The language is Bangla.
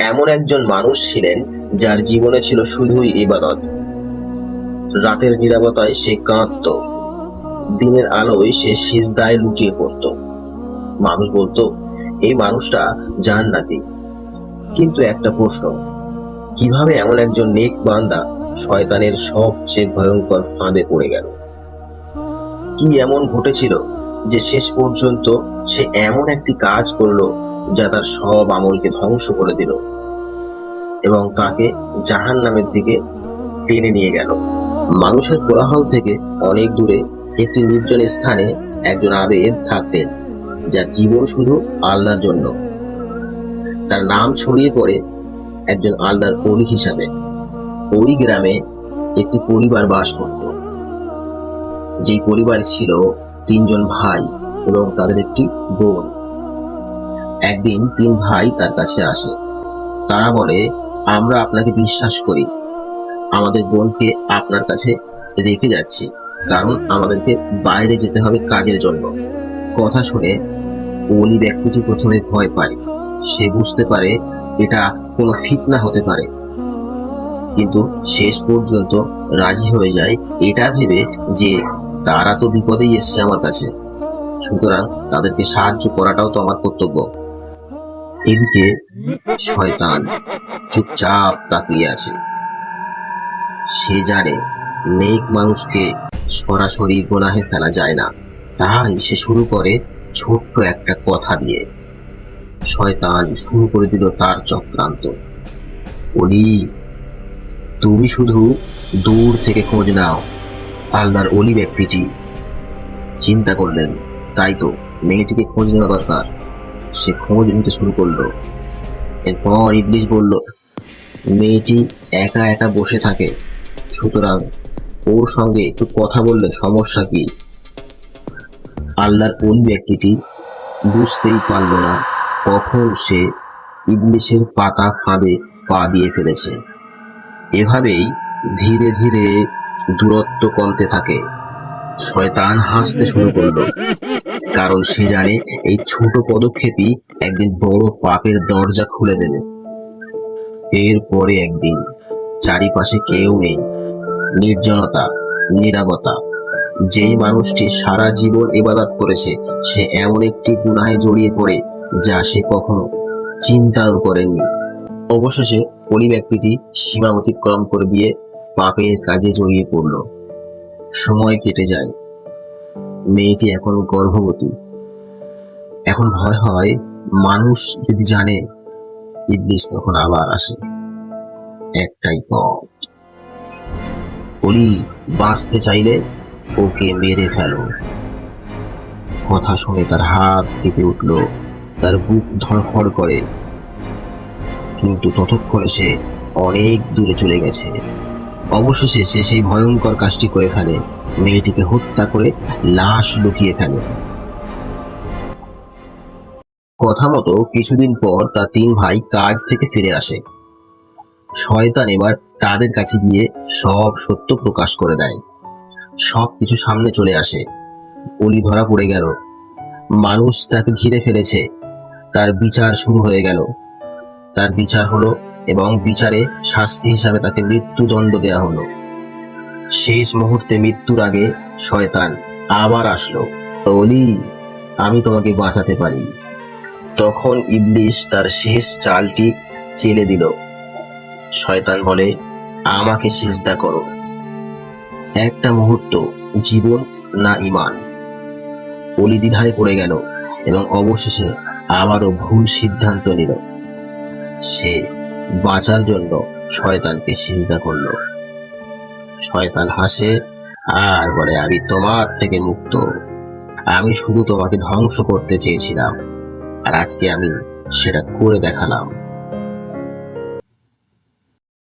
এমন একজন মানুষ ছিলেন যার জীবনে ছিল শুধুই ইবাদত। রাতের নীরবতায় সে কাঁদত, দিনের আলোয় সে সিজদায় লুটিয়ে পড়ত। মানুষ বলতো এই মানুষটা জান্নাতি। কিন্তু একটা প্রশ্ন, কিভাবে এমন একজন নেক বান্দা শয়তানের সবচেয়ে ভয়ঙ্কর ফাঁদে পড়ে গেল? কি এমন ঘটেছিল যে শেষ পর্যন্ত সে এমন একটি কাজ করলো যা তার সব আমলকে ধ্বংস করে দিল এবং তাকে জাহান্নামের দিকে টেনে নিয়ে গেল? মানুষের কোলাহল থেকে অনেক দূরে একটি নির্জন স্থানে একজন আবেদ থাকতেন, যার জীবন শুধু আল্লাহর জন্য। তার নাম ছড়িয়ে পড়ে একজন আল্লাহর ওলি হিসাবে। ওই গ্রামে একটি পরিবার বাস করত, যেই পরিবার ছিল 3 জন ভাই এবং তাদের একটি বোন। একদিন 3 ভাই তার কাছে আসে। তারা বলে, আমরা আপনাকে বিশ্বাস করি, আমাদের বোনকে আপনার কাছে রেখে যাচ্ছি, কারণ আমাদেরকে বাইরে যেতে হবে কাজের জন্য। কথা শুনে ওলি ব্যক্তিটি প্রথমে ভয় পায়। সে বুঝতে পারে এটা কোনো ফিতনা হতে পারে, কিন্তু শেষ পর্যন্ত রাজি হয়ে যায়, এটা ভেবে যে তারা তো বিপদেই এসছে আমার কাছে, সুতরাং তাদেরকে সাহায্য করাটাও তো আমার কর্তব্য। এদিকে শয়তান চুপচাপ তাকিয়ে আছে। সে জানে নেক মানুষকে সরাসরি গুনাহে ফেলা যায় না, তাই সে শুরু করে ছোট্ট একটা কথা দিয়ে। শয়তান শুরু করে দিল তার চক্রান্ত। ওলি, তুমি শুধু দূর থেকে খোঁজ নাও। আল্লাহর ওলি ব্যক্তিটি চিন্তা করলেন, তাই তো মেয়েটিকে খোঁজ নেওয়া দরকার। সে খোঁজ নিতে শুরু করলো। এরপর ইবলিস বলল, মেয়েটি একা একা বসে থাকে, সুতরাং ওর সঙ্গে একটু কথা বললে সমস্যা কি? আল্লাহর ওলি ব্যক্তিটি বুঝতেই পারল না কখন সে ইবলিসের পাতা ফাঁদে পা দিয়ে ফেলেছে। এভাবেই ধীরে ধীরে দূরত্ব কমতে থাকে। শয়তান হাসতে শুরু করলো, কারণ সে জানে এই ছোট পদক্ষেপই একদিন বড় পাপের দরজা খুলে দেবে। এরপরে একদিন চারিপাশে কেউ নেই, নির্জনতা, নীরবতা। যেই মানুষটি সারা জীবন ইবাদত করেছে সে এমন একটি গুনাহে জড়িয়ে পড়ে যা সে কখনো চিন্তাও করেনি। অবশেষে ওই ব্যক্তিটি সীমা অতিক্রম করে দিয়ে পাপের কাজে জড়িয়ে পড়ল। সময় কেটে যায়। মেয়েটি এখন গর্ভবতী। এখন ভয় হয় মানুষ যদি জানে, ইবলিস তখন আবার আসে। একটাই পথ, ওলি বাঁচতে চাইলে ওকে মেরে ফেলো। কথা শুনে তার হাত কেঁপে উঠল, তার বুক ধড়ফড় করে। কিন্তু ততক্ষণে সে অনেক দূরে চলে গেছে। অবশেষে সে সেই ভয়ঙ্কর কাজটি করে ফেলে, মেয়েটিকে হত্যা করে লাশ লুকিয়ে ফেলে। কথা মতো কিছুদিন পর তার 3 ভাই কাজ থেকে ফিরে আসে। শয়তান এবার তাদের কাছে গিয়ে সব সত্য প্রকাশ করে দেয়। সবকিছু সামনে চলে আসে। ওলি ধরা পড়ে গেল, মানুষ তাকে ঘিরে ফেলেছে। তার বিচার শুরু হয়ে গেল। তার বিচার হলো এবং বিচারে শাস্তি হিসাবে তাকে মৃত্যুদণ্ড দেয়া হলো। শেষ মুহূর্তে মৃত্যুর আগে শয়তান আবার আসলো। ওলি, আমি তোমাকে বাঁচাতে পারি। তখন ইবলিস তার শেষ চালটি চেলে দিল। শয়তান বলে, আমাকে সিজদা করো। একটা মুহূর্ত, জীবন না ঈমান। ওলি দ্বিধায় পড়ে গেল এবং অবশেষে আবারও ভুল সিদ্ধান্ত নিল। সে বাঁচার জন্য শয়তানকে সিজদা করল। শয়তান হাসে আর বলে, আমি তোমার থেকে মুক্ত। আমি শুধু তোমাকে ধ্বংস করতে চেয়েছিলাম, আর আজকে আমি সেটা করে দেখালাম।